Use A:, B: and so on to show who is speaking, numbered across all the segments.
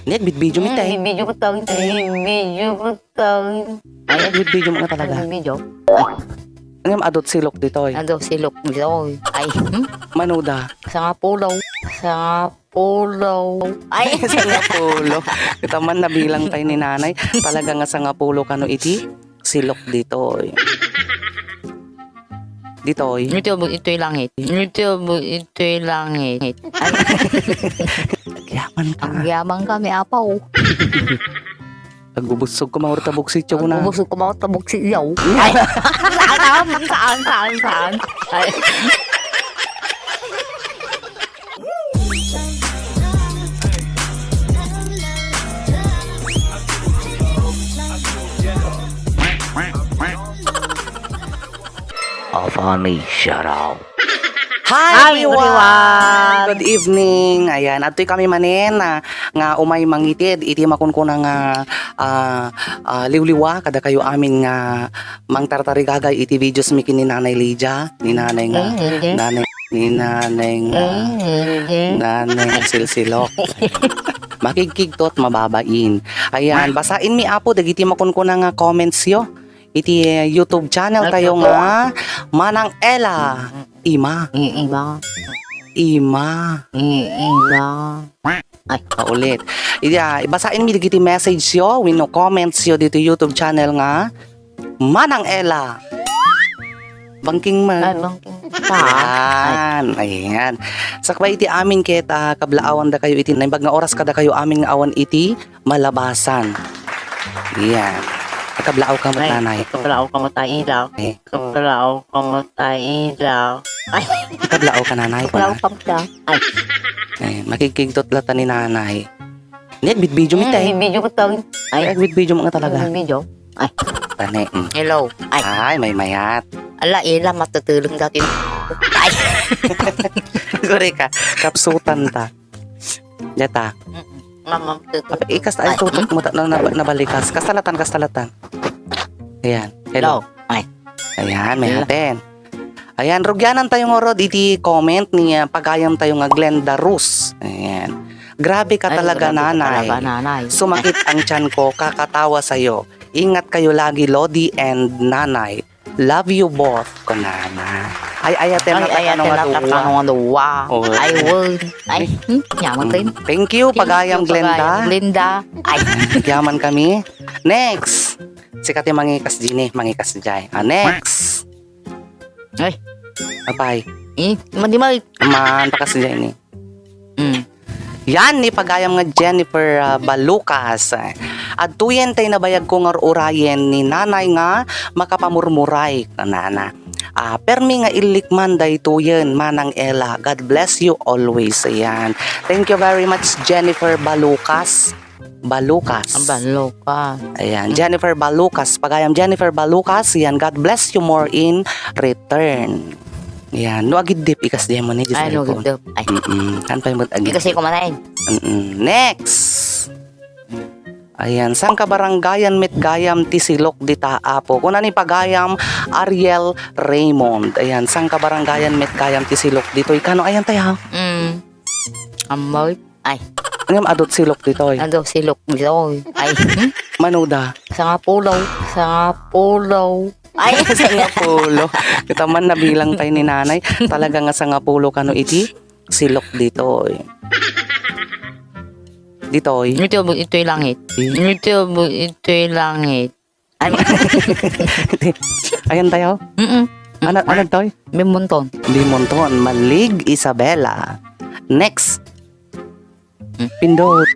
A: Net, video mo tayo.
B: Video ko tawin. Video ko tawin.
A: Ay, video mo na talaga.
B: Video.
A: Ngayon, adot silok dito eh.
B: Ado, silok dito. Ay,
A: Manuda.
B: sa nga pulaw. Sa nga pulaw. Ay,
A: Sa nga pulo. Kita man nabilang tayo ni nanay. Talaga nga sa nga pulo kano iti. Silok dito eh. Dito eh.
B: ito'y langit. Ito'y langit. Ay,
A: Yaman ka.
B: ang yamang kami, apaw.
A: Nagbubusog ko mahurta buksityo ko na.
B: Bubusog ko mga tabok si iyaw. Ay, saan? Ay,
C: Funny shoutout.
A: Hi,
B: Hi,
A: everyone!
B: everyone!
A: Good evening. Ayan, ato'y kami manin nga umay mangitid. Iti makunkuna nga liwliwa kada kayo amin nga mangtartarigagay iti videos miki ni Nanay Lydia. Ni Nanay nga. Nanay silsilok. Makikigtot mababain. Ayan, basain mi apo dagiti makunkuna nga comments yo. Iti YouTube channel tayo nga Manang Ella. Ima.
B: iba.
A: Ay, paulit. Ibasain mi digiti message yo, wino comments yo dito YouTube channel nga Manang Ella. Bangking
B: Ay,
A: man.
B: bangking
A: Ayan. Sakbay iti amin ket kablaawan da kayo iti naimbag nga oras kada kayo aming nga awan iti malabasan. Ayan. Kablaaw ka mat nanay.
B: Kablao ka mo tayo ilaw.
A: Eh,
B: Kablao ka mo tayo ilaw. Ay,
A: kablaaw ka nanay ko
B: kablao
A: na.
B: ka mo tayo. Ay,
A: Ayan, makikigtot lata ni nanay. Net, video mi tayo.
B: video ko tawin.
A: Ay, video mo nga talaga.
B: Video. Ay,
A: Tane.
B: hello. Ay,
A: Ay, may mayat.
B: ala, ila, matutulong dati. Ay,
A: Guri ka, kapsutan ta. Yata.
B: mama, matutulong.
A: Ikas ay tutok mo na nabalikas. Kastalatan. Ayan. Hello.
B: Ay,
A: Ayan, may haten. Ayan, rugyanan tayo nga rod iti comment ni pagayam tayo nga Glenda Rus. Ayan. Grabe ka talaga, nanay. Sumakit ang tiyan ko, kakatawa sa'yo. Ingat kayo lagi, Lodi and nanay. Love you both, kunana. Ay, ayaten na
B: nga duwa.
A: Oh.
B: I will. Ay, yaman rin.
A: Thank you, pagayam Glenda.
B: Glenda. Ay,
A: Yaman kami. Next. Sikat yung mangikas din mangikas dyan. Next.
B: ay,
A: Apay.
B: mandi mo.
A: Aman, pakas dyan
B: Mm.
A: Yan ni pagayam nga Jennifer Balucas. At tuyen tay nabayag ko nga urayen ni nanay nga makapamurmuray kanana. Permi nga ilikman day tuyen Manang Ella. God bless you always. Ayan. Thank you very much Jennifer Balucas.
B: Ang balo ka.
A: Ayan, Jennifer Balucas. Pagayam Jennifer Balucas. Yan, God bless you more in return. Yan, no agid dip ikas di mo ni
B: Ay, no, ganda. Ay,
A: Kan pa yung
B: hindi
A: agid.
B: kasi kumanain.
A: Next. Ayan, sang kabaranggayan mit gayam tisilok dita apo. Kuna ni pagayam Ariel Raymond. Ayan, sang kabaranggayan mit gayam tisilok dito. Ikano ayan tayo.
B: Amoy. Ay,
A: Ngayon adot silok dito.
B: ando, silok dito. Ay,
A: Manuda.
B: sa nga pulaw. Ay,
A: Sa nga pulo. Kita man nabilang tayo ni nanay. Talaga nga sa nga pulo kano iti silok dito. Dito.
B: ito'y langit. Ito'y langit. Ay,
A: Ayan tayo. Ano to?
B: may monton.
A: Limonton. Malig Isabela. Next. Pindot.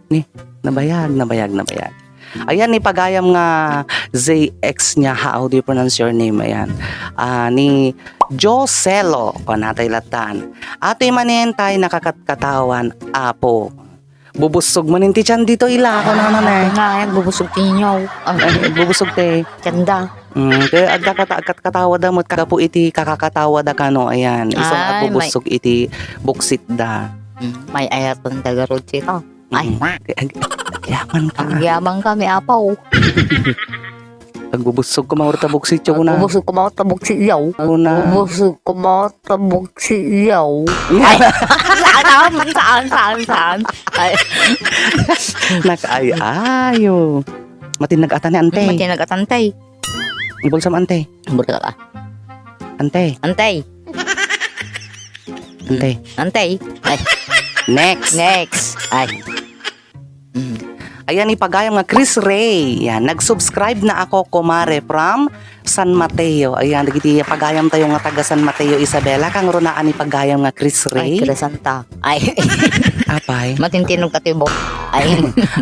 A: Ni, nabayag. Ayan, ni pagayam nga ZX niya. How do you pronounce your name? Ayan. Ni Joselo. O natay latan. Ato'y manin tayo nakakatawan. Apo. Bubusog manin ti tiyan dito ila. Ako naman eh.
B: Nga, bubusog tinyaw.
A: Bubusog te.
B: Ganda.
A: Kaya katawa da mo't kagapu iti kakakatawa da kano. Ayan. Isang
B: Ay,
A: bubusog iti buksit da.
B: May ayatong tagarod sito. Ay,
A: Yaman ka.
B: ang yamang kami, apaw.
A: Nagbubusog ko mahurta buksit ko na.
B: Bubusog ko mga tabok si iyaw.
A: Una.
B: Bubusog ko mga tabok si iyaw. Ay, Saan? Ay,
A: Nakaayo. Matinag ata ni ante.
B: mati nag-atantay.
A: Ibulsam ante.
B: Burka ka.
A: Ante.
B: Antay.
A: Ante.
B: Ay,
A: Next.
B: Ay.
A: Ayan, ipagayam nga Chris Ray. Yan, nag-subscribe na ako, kumare, from San Mateo. Ayan, nagiti pagayam tayo nga taga San Mateo, Isabela. Kang runaan ipagayam nga Chris
B: Ay,
A: Ray.
B: Santa. Ay,
A: Apay.
B: matintinog ka tibo. Ay,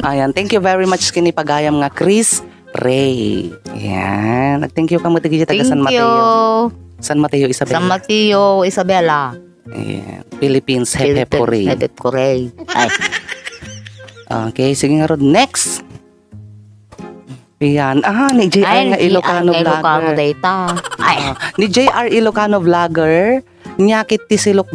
A: Ayan, thank you very much kini pagayam nga Chris Ray. Ayan, nag-thank you ka mo taga
B: thank
A: San Mateo.
B: you.
A: San Mateo, Isabela.
B: San Mateo, Isabela.
A: Ayan, Philippines, Hepe Ray.
B: Hepep Korea. Ay,
A: Okay, sige nga Rod. Next. Ayan. Ni JR nga Ilocano vlogger.
B: data. Ay,
A: Ni JR Ilocano vlogger, nyakit ti silok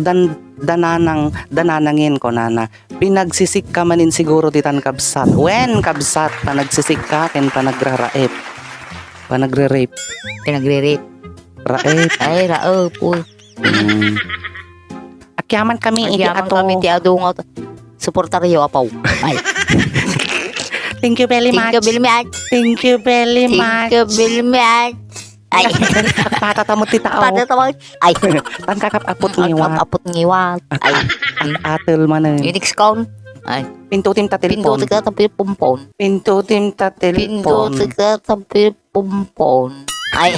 A: dananangin ko nana. Pinagsisik ka manin siguro titan kabsat. When kabsat, panagsisik ka, ken panagraraep. Panagre-rape.
B: pinagre-rate.
A: Raep.
B: Ay, rao po.
A: Akyaman kami, hindi
B: Yaman
A: ato.
B: kami ti adungot. Suportaryo apaw. Ay,
A: Thank you very much.
B: thank you very much.
A: Thank you very
B: Thank
A: much.
B: you very much. Ay,
A: Patatamot ti tao.
B: pada tawag. Ay,
A: Tan kakapapot ngiwa.
B: apot ngiwat. Ay,
A: Atel manen.
B: Unix count. Ay,
A: Pintutim ta
B: pinto
A: telepon.
B: tika tapi pumpon.
A: Pintutim ta
B: Pinto
A: telepon.
B: tika tapi pumpon. Ay,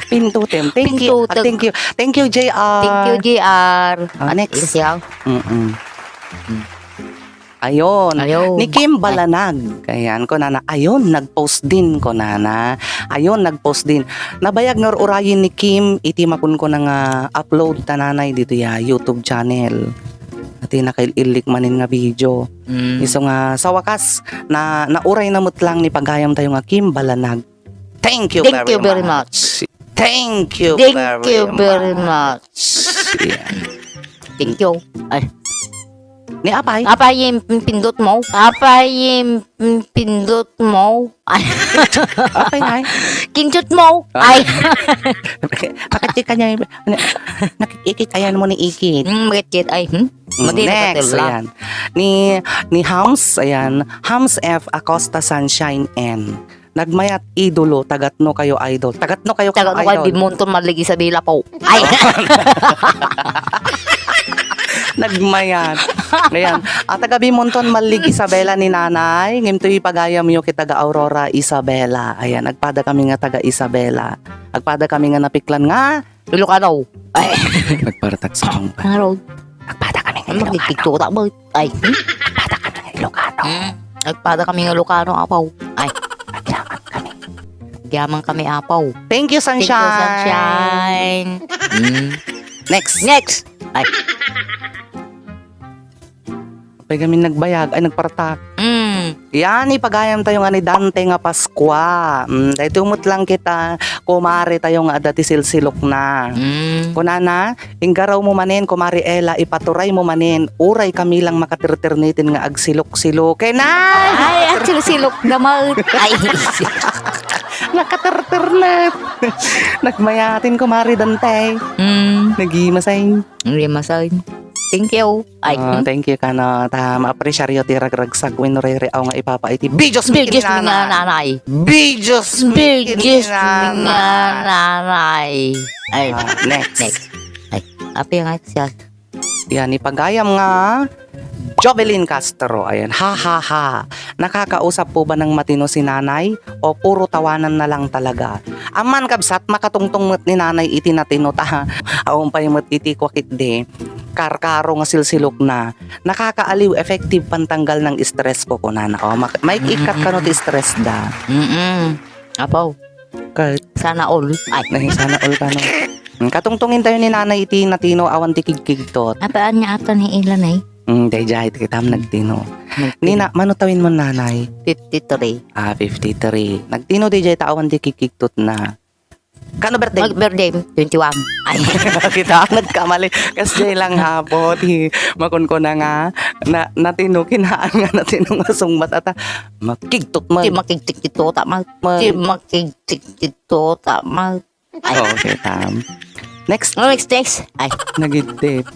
A: Pintutim. Thank you.
B: Pintutim.
A: Thank you. Thank you, JR.
B: thank you, JR.
A: Next.
B: Ilsiyaw.
A: Ayun.
B: Ayaw.
A: Ni Kim Balanag. Kayan ko nana. Ayun, nag-post din ko nana. Ayun, nag-post din. Nabayag nga urayin ni Kim, itimakon ko na nga upload tananay dito ya YouTube channel. At nakailik manin nga video. Iso nga sa wakas na nauray na lang ni pagayam tayo nga Kim Balanag. Thank you
B: Thank you very much.
A: Thank you
B: Thank
A: very
B: you
A: much.
B: very much.
A: Yan.
B: Thank you. Ay,
A: Ni Apay.
B: apa yung pindot mo? Apa yung pindot mo? Ay,
A: Apay ay.
B: kinchot mo? Ay,
A: Bakit ka niya nakikikit ayan mo ni Ikit.
B: makikit. Ay, Mati na
A: Next,
B: patila.
A: ayan. Ni Hams, ayan. Hams F. Acosta Sunshine N. Nagmayat idolo, tagatno kayo idol. Tagatno kayo
B: Taga ko
A: idol.
B: bimonton maligi sa dila po. Ay,
A: Nagmayat. Ayan. At taga Bimonton Malig Isabela ni Nanay. Ngimto ipagayam yo kita taga Aurora Isabela. Ayan, nagpada kami nga taga Isabela. Nagpada kami nga napiklan nga.
B: Ilocano. Ay,
A: Nagparatag sa kong pa.
B: araw.
A: Nagpada kami nga Ilocano.
B: Magkikito mo. Ay,
A: Nagpada kami nga Ilocano.
B: nagpada kami nga Ilocano apaw. Ay,
A: Nagyaman kami.
B: yaman kami apaw.
A: Thank you,
B: Thank you,
A: Sunshine.
B: sunshine.
A: Next.
B: Next. Ay,
A: Pag kami nagbayag, ay nagpartak.
B: mm.
A: Yan, ipagayam tayo nga ni Dante nga Paskwa. Dahil tumot lang kita, kumari tayo nga dati silsilok na. Kunana, inggaraw mo manin, kumari Ella, ipaturay mo manin, uray kami lang makatirtirnitin nga agsilok-silok. Kaya na!
B: Ay, actually silok naman. Ay,
A: Nakatirtirnet! Nagmayatin kumari Dante. Nagimasay.
B: Hindi masay. Thank you. Ay,
A: Thank you ka na. Ma-apresyaryo ti ragragsak winurere-aw nga ipapaiti. Bijos
B: Bigis nga nanay.
A: Bijos
B: Bigis nga nanay. Ay,
A: Next.
B: next. Ay, api nga siya.
A: Yan, ipagayam nga Jovelyn Castro. Ayan, ha ha ha. Nakakausap po ba ng matino si nanay? O puro tawanan na lang talaga? Aman kabsat, makatungtong mat ni nanay iti natino ta. Awang pa yung mat iti kwakit de. Karkaro nga silsilok na. Nakakaaliw, effective pantanggal ng stress po ko nana. O, may ikat ka no ti stress da.
B: Apaw,
A: Kahit
B: sana all. Ay,
A: nahisana all ka no. Katungtungin tayo ni nanay iti natino awan ti kigkigtot.
B: apaan niya ata ni Ilan ay?
A: Day jahit kitam nagtino. Nina, manutawin mo nanay?
B: 53.
A: 53. Nagtino di jay tawan di kikiktot na. Kano birthday?
B: Mag-birthday, 21. Ay,
A: Kita nagkamali. Kasi lang hapo. Makon ko na nga. Natino kinaan nga natino nga sungbat ata. Makiktot man.
B: di makigtik dito, tama. Di makigtik dito, tama. Ay,
A: Okay, tam. Next.
B: next. Ay,
A: Nagidip.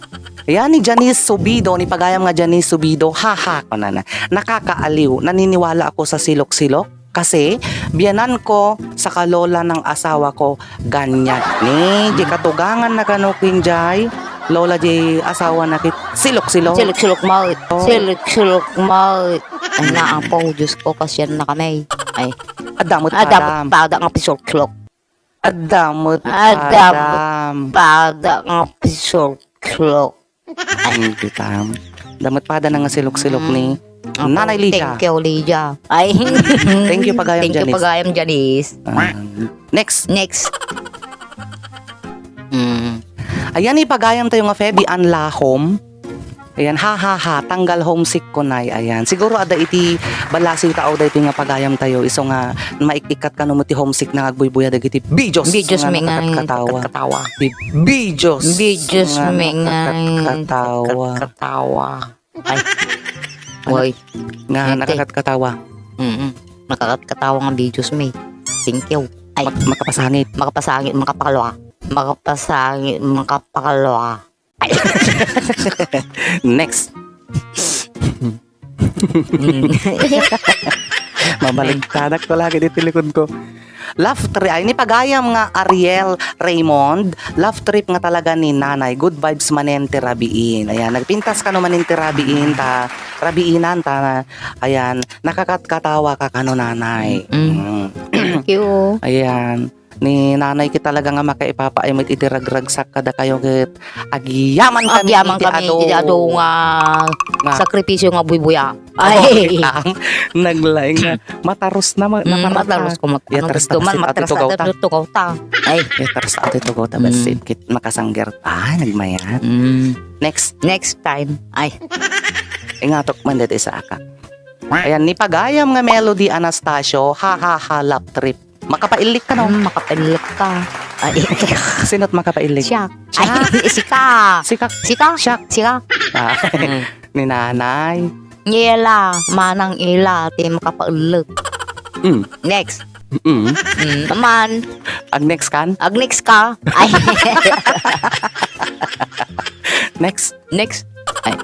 A: Ayan ni Janice Subido, ni pagayam nga Janice Subido, haha ko na. Nakakaaliw, naniniwala ako sa silok-silok. Kasi, biyanan ko sa kalola ng asawa ko, ganyan. Ni, di katugangan na kanukin jay. Lola di asawa na kit, silok-silok.
B: Silok-silok mouth. Silok-silok mouth. Ay na ang po, Diyos ko, kasyan na kami. Ay,
A: Adamot
B: dapat
A: padam.
B: pada nga pisolklok.
A: Adamot
B: Adamot.
A: padam.
B: Pada nga pisolklok.
A: Ay, kitam. Damot pada na nga silok-silok ni Nanay Lydia.
B: Thank you, Lydia. Ay,
A: Thank you, Pagayam
B: Thank you,
A: Janice.
B: Pagayam Janice.
A: Next.
B: Next.
A: Ayan, ipagayam tayo nga Feby Anlahom. Ayan, ha, tanggal homesick ko na. Ayan, siguro ada iti balasi tao da iti nga pagayam tayo. Iso nga, maikikat ka no mo ti homesick na agbuybuya dagiti bijos.
B: Bijos may nga
A: katawa.
B: katawa.
A: Bijos.
B: Bijos may nga
A: katawa.
B: katawa. Ay. Boy.
A: Nga
B: Hindi.
A: nakakatkatawa.
B: Nakakatawa nga bijos may. Thank you. Ay,
A: Makapasangit.
B: makapasangit, makapakalwa. Makapasangit, makapakalwa. Ay.
A: Next. Mabaligtadak ko lagi dito likod ko. Love trip, ay ni pagayam nga Ariel Raymond, love trip nga talaga ni nanay, good vibes manen ti rabiin. Ayan, nagpintas ka naman ti rabiin, rabiinan ta, ayan, nakakatkatawa ka kano nanay.
B: Thank you.
A: Ayan, ni nanay kita talaga nga makaipapaimit iti ragragsak kada kayo kit agyaman kami
B: Agyaman
A: iti
B: kami, iti ado nga
A: Nga.
B: sakripisyo nga buy-buya.
A: Ay,
B: Ay.
A: naglaing nga mataros na
B: Matalos ko
A: Yatras
B: gusto man,
A: tapasit
B: matras
A: ati tugaw ta.
B: na tugaw ta. Ay.
A: Yatras ati tugaw ta basit kit makasangger pa nagmayat. Next,
B: Next time. Ay.
A: ingatok man dito sa aka. Ayan, ni pagayam nga Melody Anastasio, ha, lap trip. Makapailik ka no?
B: Makapilip ka. Ay.
A: Sinot makapailik?
B: Siya. Ay, sika.
A: Sikak.
B: Sika.
A: Siya.
B: Sika.
A: Ah, ni nanay.
B: Ila. Manang ila. Di makapilip. Next. Naman.
A: Ag next kan?
B: Ag next ka. Ay.
A: Next.
B: Next. Ay.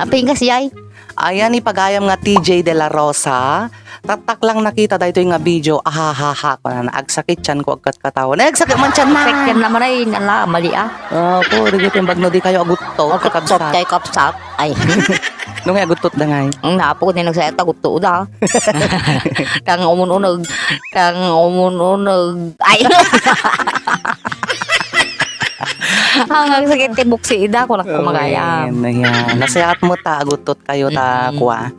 B: Pingas yay.
A: Ayan, ni pagayam nga TJ De La Rosa. Tatak lang nakita dahito yung nga video. Ahahaha ko na naagsakit chan ko agkat katawa. Nagsakit man chan na.
B: Second naman ay. Nala, mali ah.
A: Po, digit yung bagno di kayo agutot.
B: O kapsat kay kapsat. Ay.
A: Nung agutot na ngay.
B: Ang napo ko din nagsayat gusto da. Kang umununag. Ay. Hanggang sakit tibok si Ida ko lang kumagayam.
A: Ayan. Nasayat mo ta, agutot kayo ta kuha.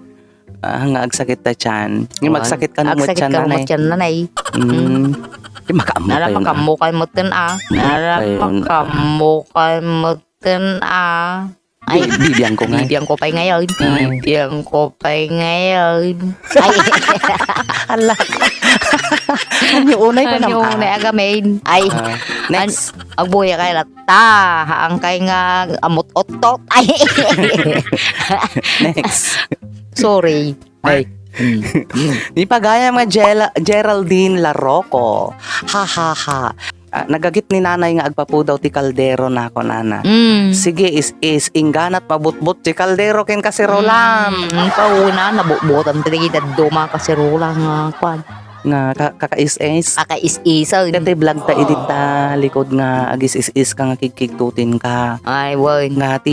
A: Hanga agsakit ta chan. Yung magsakit ka nung
B: Agsakit
A: chan
B: ka
A: na
B: mo tiyan nanay.
A: Makaamo
B: Nara
A: kayo na.
B: makamukay mo tin ah. Nara
A: Ayun.
B: makamukay mo tin ah. Ay,
A: Bibiyang ko nga.
B: bibiyang ko pa'y ngayon.
A: Ay.
B: Bibiyang ko pa'y ngayon. Ay,
A: Hala ka. Ano yung unay ko
B: ano
A: naman?
B: na agamin. Ay,
A: Next.
B: agbuya kay lata. Haang kay nga amot-otot. Ay,
A: Next.
B: sorry. Ay.
A: Di pagaya mga Geraldine Larroco. Ha. Nagagit ni nanay nga agpapo daw ti kaldero na ako nana. Sige is ingganat mabutbut ti kaldero ken kasirolam.
B: Pauna, nabubutan tali duma kasirula nga kwan.
A: Nga kakais-is.
B: Kakais-isa.
A: Dati vlog ta edit ta likod nga agis is ka nga kikiktutin ka.
B: Ay, boy.
A: Nga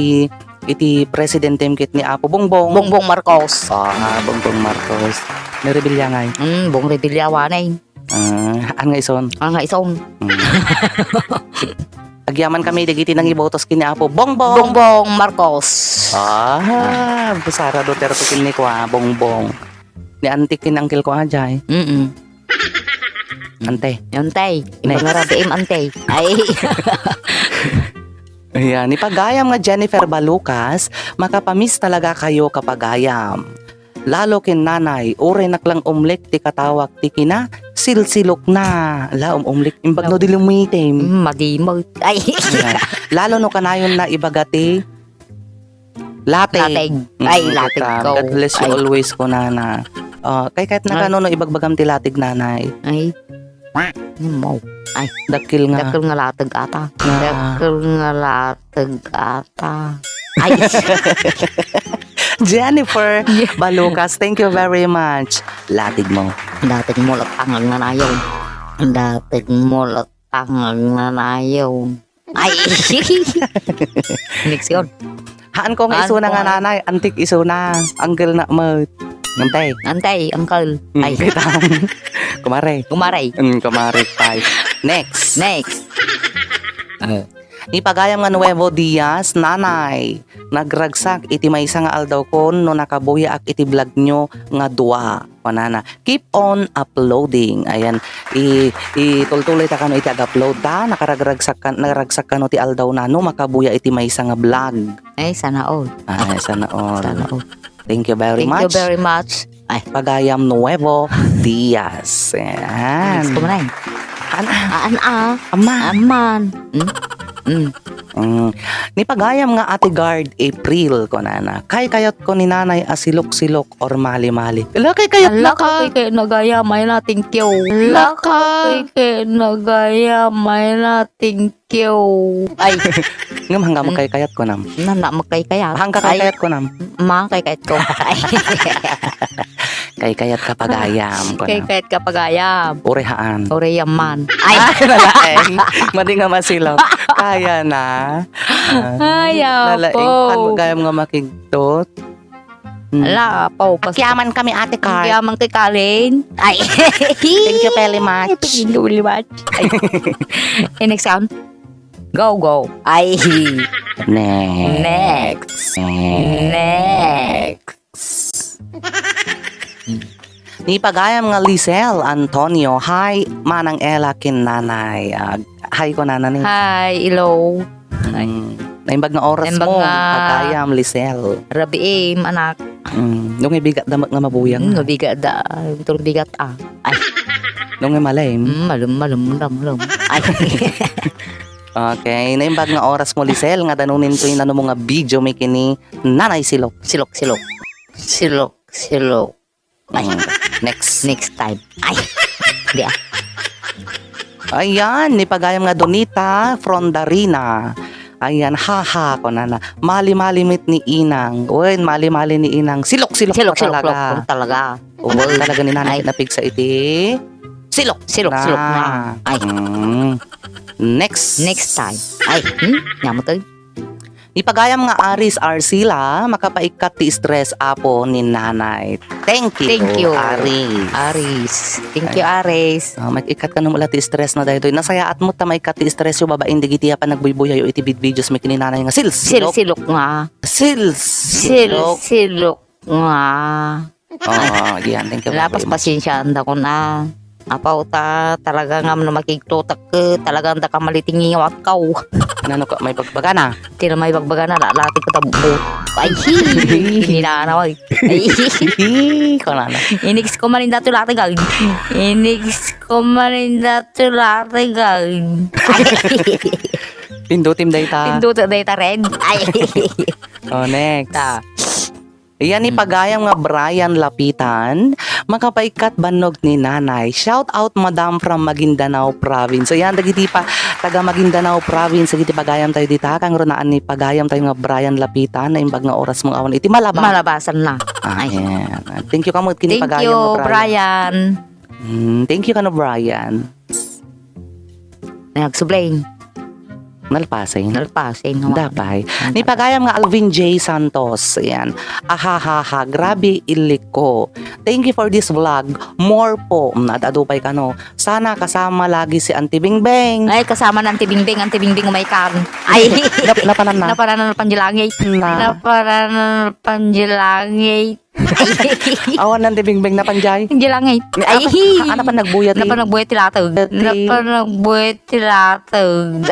A: iti president temkit ni Apo Bongbong.
B: Bongbong Marcos.
A: Bongbong Marcos. Nirebilya ngay.
B: Bong Rebilyawan ay.
A: An nga ison.
B: Ang nga isong.
A: Agyaman kami digiti nang ibotos kini Apo Bongbong.
B: Bongbong Marcos.
A: Busara Duterte kini ko Bongbong. Ni antik kinangkil ko ajay. Ante.
B: Yantay.
A: Next.
B: Ibangarabiim antay. Ay.
A: Ayan, ipagayam nga Jennifer Balucas, makapamiss talaga kayo kapagayam. Lalo kin nanay, ure naklang umlik ti katawak ti kina, silsilok na. La umlik, imbag no dilumitim.
B: Madimag. Ay.
A: Ayan. Lalo no kanayon na ibagati, latig.
B: Latig. Ay, latig ko.
A: God bless you
B: Ay.
A: always ko nana. Kahit na kano no ibagbagam ti latig nanay.
B: Ay. Mo. Ay,
A: Dakil nga.
B: dakil nga latag ata.
A: Nga.
B: Dakil nga latag ata. Ay,
A: Jennifer Balukas, thank you very much. Latig mo.
B: dating mo latang ang nanayaw. Dating mo latang ang nanayaw. Ay, next yun.
A: Haan ko nga
B: Haan
A: iso na
B: ko
A: nga
B: nga.
A: nanay. Antik iso na. Uncle na mo. Ngantay.
B: Antay, uncle. Ay,
A: Kitang. Kumare.
B: kumaray.
A: Kumare tayo. Next.
B: Next.
A: Ipagayam nga Nuevo Diaz, nanay. Nagragsak iti maysa nga aldaw kon no nakabuya ak iti vlog nyo nga duwa. Panana. Keep on uploading. Ayan. Itultuloy ta kano iti ag-upload ta. Nakaragsak kano ti aldaw na no makabuya iti maysa nga vlog.
B: Ay, sana all.
A: Ay, sana all.
B: Sana all.
A: Thank you very
B: Thank
A: much.
B: you very much. Ay,
A: Pagayam Nuevo Diaz. Ayan.
B: next ko na
A: Ama.
B: Aman.
A: Ni pagayam nga ate guard April ko nana. Kay kayat ko ni nanay asilok-silok or mali-mali. Kay kayat na ka.
B: Kay nagaya may nating kiyo. Kay nagaya may nating kiyo. Ay,
A: Ngam hanggang kay kayat ko nam.
B: nana magkay-kayat.
A: Hanggang kay kayat ko nam.
B: Kay-kayat ko. Ay,
A: Kay kayat ka pagayam ko nam.
B: kay-kayat ka pagayam.
A: Urehaan.
B: Oreyaman. Ay,
A: Nalaeng. Madi nga masilok. Kaya na.
B: ayaw
A: Nalaeng.
B: po.
A: Kan magayam nga makigtot.
B: Ala po.
A: Akyaman kami ate Card.
B: Kaya mang tikalin. Ay.
A: Thank you very much.
B: Thank you very much. Ay. Okay, next sound. Go, go. Ay.
A: Next.
B: Next.
A: Ni pagayam nga Lisel Antonio. Hi, manang Ella kin nanay. Hi ko nanay.
B: Hi, hello.
A: Naimbag nga oras
B: Naimbag
A: mo.
B: nga-
A: Pagayam Lisel.
B: Rabiim, anak.
A: Nung ibigat damat nga mabuyang.
B: Nabigat da. Itong bigat Ay,
A: Nung malay.
B: malum. Ay.
A: Okay. Naimbag nga oras mo Lisel. Nga danunin ko yung ano mo nga video may kini nanay silok.
B: Silok. Ay.
A: Next.
B: Next time. Ay. Di
A: Ayan. Ni pagayam nga Donita Frondarina. Ayan, haha ko na. Mali-malimit ni Inang. Uy, mali-mali ni Inang. Silok-silok
B: Silok
A: pa talaga.
B: talaga.
A: Uy, talaga ni nanay
B: Ay.
A: napig sa iti. Silok
B: Na. Ay.
A: Next.
B: Next time. Ay. Nyamot.
A: Ipagayam nga Aris Arcila, makapaikat ti stress apo ni nanay. Thank you. Aris.
B: Aris. Thank you, Aris.
A: Mag-ikat ka nung ulat ti stress na dahil. Nasaya at mo ta maikat ti stress yung babaeng digitiya pa nagbuybuya yung iti videos may kininanay nga sils.
B: Silok nga.
A: Silok.
B: Silok nga.
A: Oh, yan. Thank you very
B: Lapas
A: much.
B: pasensya anda ko na. Apaw ta talaga nga na makiktutak ka. Talaga anda ka malitingi nga wakaw.
A: Ano ka, may pagbaga na?
B: Tira may bagbaga na. Lalati ko tabuo. Ay, hininanawag. Ay,
A: Kanana.
B: inix ko manin dato latag. Inix ko manin dato latag.
A: Pindutim day ta.
B: Pinduto data red. Ay.
A: Oh, next.
B: Ta.
A: Iyan ni pagayang nga Brian Lapitan, makapaikat banog ni nanay. Shout out madam from Maguindanao province. So yan, dagiti pa, taga Maguindanao province, dagiti pagayam tayo dita, kang runaan ni pagayam tayo nga Brian Lapitan, na imbag nga oras mong awan, iti malaba.
B: Malabasan na. Ay.
A: Ayan. Thank you ka mo, kini
B: Thank
A: pagayam
B: you,
A: nga Brian.
B: Brian.
A: Thank you ka no, Brian.
B: Nagsublay.
A: Nalpasin.
B: Nalpasin.
A: Dapay. Ni pagayam nga Alvin J. Santos. Ayan. Ahahaha. Grabe iliko. Thank you for this vlog. More po. Nadadupay ka no. Sana kasama lagi si Auntie Bingbeng.
B: Ay, kasama ng Antibingbing umaykan. Ay,
A: Napanan na.
B: naparanan ng panjilangit. Naparanan ng panjilangit.
A: Awan ng Auntie Bingbeng na panjay.
B: Panjilangit. Ay,
A: Ano pa nagbuyat?
B: napanagbuhay tilatag. Napanagbuhay tilatag.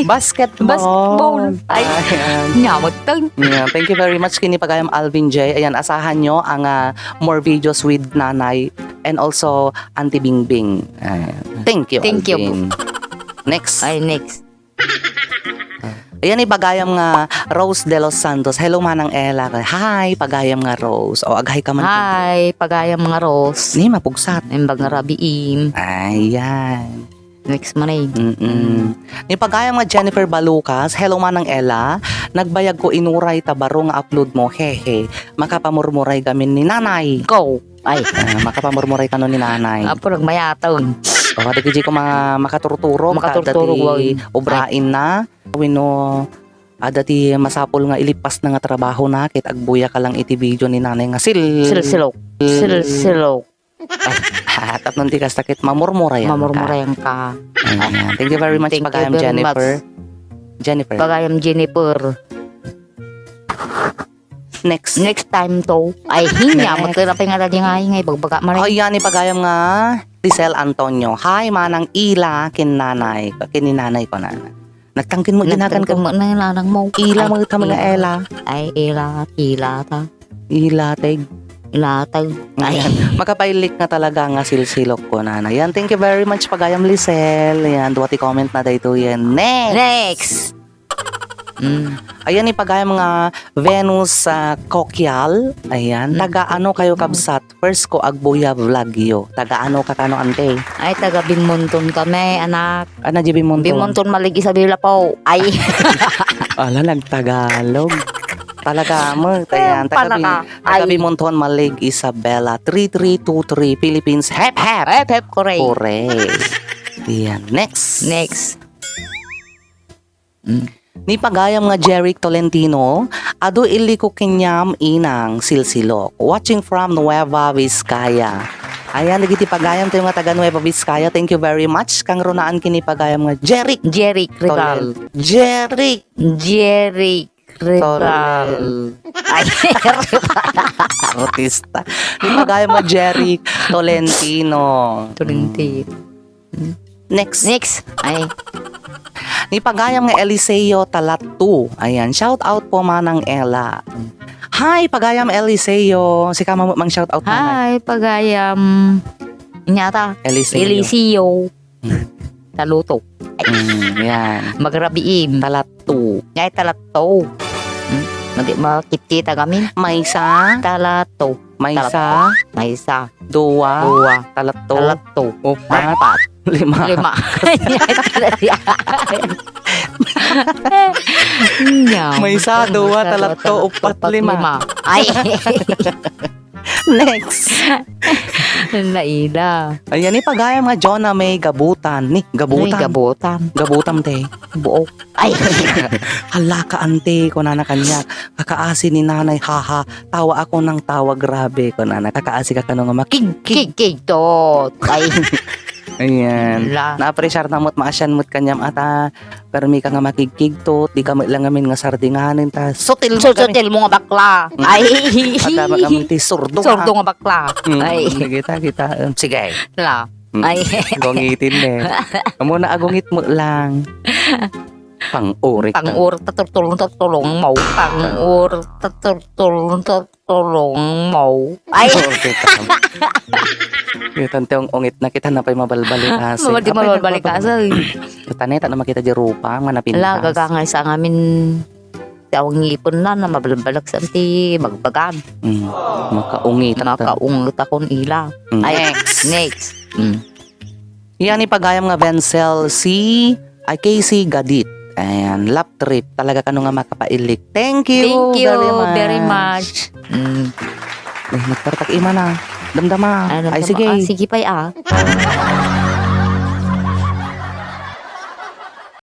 A: Basketball.
B: Ay,
A: Ayan.
B: nyamot tag.
A: Yeah, thank you very much kini pagayam Alvin J. Ayan, asahan nyo ang more videos with nanay and also Auntie Bingbing. Thank you,
B: Thank you.
A: Alvin. Next.
B: Ay, next.
A: Ayan, pagayam nga Rose de los Santos. Hello manang Ella. Hi, pagayam nga Rose. O, aghay ka man.
B: Hi, pagayang mga Ros.
A: Ni, mapugsat.
B: Imbag nga Rabiim.
A: Ayan.
B: Next man eh.
A: Ni pagayam nga Jennifer Balucas, hello manang Ella, nagbayag ko inuray tabaro nga upload mo, hehe, makapamurmuray gamin ni nanay.
B: Go. Ay.
A: Makapamurmuray ka nun ni nanay.
B: Apo nagmayataon.
A: O kada kiji ko mga makaturturog,
B: Makaturturog,
A: dati
B: wag.
A: obrain na. Wino, dati masapol nga ilipas na nga trabaho na, kit agbuya ka lang iti video ni nanay nga
B: Silsilok. Silsilok.
A: Tapnon ti kastakit mamurmurayan ka.
B: Mamurmurayan ka.
A: Ayan. Thank you very much
B: Thank you
A: pagayam
B: very
A: Jennifer.
B: much.
A: Jennifer.
B: Pagayam Jennifer.
A: Next.
B: Next time to. Ay, hinya.
A: Next.
B: Magkirapay nga tadi nga ngay. Bagbaga man
A: Ay, yan ipagayam nga Lisel Antonio. Hi, manang ila kininanay ko na. Nagtangkin mo ginagan ko.
B: Nagtangkin mo na yung lanang mo.
A: Ila mo ta mga ela.
B: Ay, ila ta.
A: Ilateg.
B: Ilatag. Ay,
A: Ayan. Makapailik na talaga nga silsilok ko na. Yan, thank you very much pagayam Lisel. Yan, duwati comment na dito yan.
B: next.
A: Ayan, ipagayam nga Venus Kokyal. Ayan, taga-ano kayo kabsat? First ko agbuya vlog yo. Taga-ano ka kano ante?
B: Ay, taga Bimonton kami, anak.
A: Ano, Jibi Monton?
B: Bimonton maligi sa Bila po. Ay,
A: Ala, nagtagalog. Talaga mo. Ayan,
B: Palaka.
A: taga
B: Ay.
A: Bimonton, Malig, Isabela. 3323, Philippines. Hep, hep!
B: hep, correct.
A: Correct. Ayan, next. Ni pagayam nga Jeric Tolentino, ado ili ko kinyam inang silsilok. Watching from Nueva Vizcaya. Ayan, nagiti pagayam tayo nga taga Nueva Vizcaya. Thank you very much. Kang runaan kini pagayam nga Jeric
B: Jeric Rizal.
A: Jeric
B: Jeric Rizal. Ay,
A: Artista. Ni pagayam nga Jeric Tolentino.
B: Tulinti.
A: Next.
B: Ay,
A: Ni pagayam nga Eliseo Talatu. Ayan, shout out po manang Ella. Hi, pagayam Eliseo. Si kama mo mang shout out manang.
B: hi, pagayam. Inyata.
A: Eliseo.
B: Eliseo. Taluto.
A: Yan.
B: Magrabiim.
A: Talatu.
B: Ngay talato. Makikita kami.
A: Maysa.
B: Talato.
A: Maysa.
B: Maysa.
A: Dua.
B: Dua.
A: Talatu.
B: Talato.
A: Upat.
B: Apat.
A: Lima.
B: Lima.
A: Maysa, dua, talato, upat, lima.
B: Ay,
A: Next.
B: naila.
A: Ayan, ni pagayam nga Jonah May Gabutan. Ni,
B: Uy,
A: gabutan.
B: gabutan.
A: Gabutan, te.
B: Buok. Ay,
A: Hala ka, ante, ko na kanya. Kakaasi ni nanay, haha. Tawa ako ng tawa, grabe. Ko na kakaasi ka kanong makig.
B: kig tot. Ay,
A: Ayan.
B: la.
A: Na-appreciate na mo't maasyan mo't kanyam ata. Pero may ka nga makikigtot. Di ka lang amin nga sardinganin ta. Sutil mo kami.
B: Susutil mo nga bakla. Ay.
A: At tama kami ti surdo ka.
B: Sordo nga bakla. Ay,
A: Kita. Sige.
B: la.
A: Mm.
B: Ay.
A: Gongitin eh. Muna agungit mo lang. Pang-urik.
B: Pang-ur tatulong mo. Pang-ur tatulong mo. Ay,
A: Okay, tama. Kita ang ungit na kita na pa'y mabalbalik kasi.
B: mabadi mabalik ka sa.
A: Taneta na makita di rupa. Manapintas.
B: Ala, gagangay sa ngamin. Tawang ngipon na mabalbalak sa ti bagbagan.
A: Makaungit.
B: Makaungot akong ila. Ay, next.
A: Yan ipagayam nga Vencel si Casey Gadit. Ayan, lap trip. Talaga ka nga makapailik. Thank you,
B: very much.
A: Ay, nagtartak ima na. Damdama.
B: Ay,
A: Ay, sige.
B: Sige pa ah.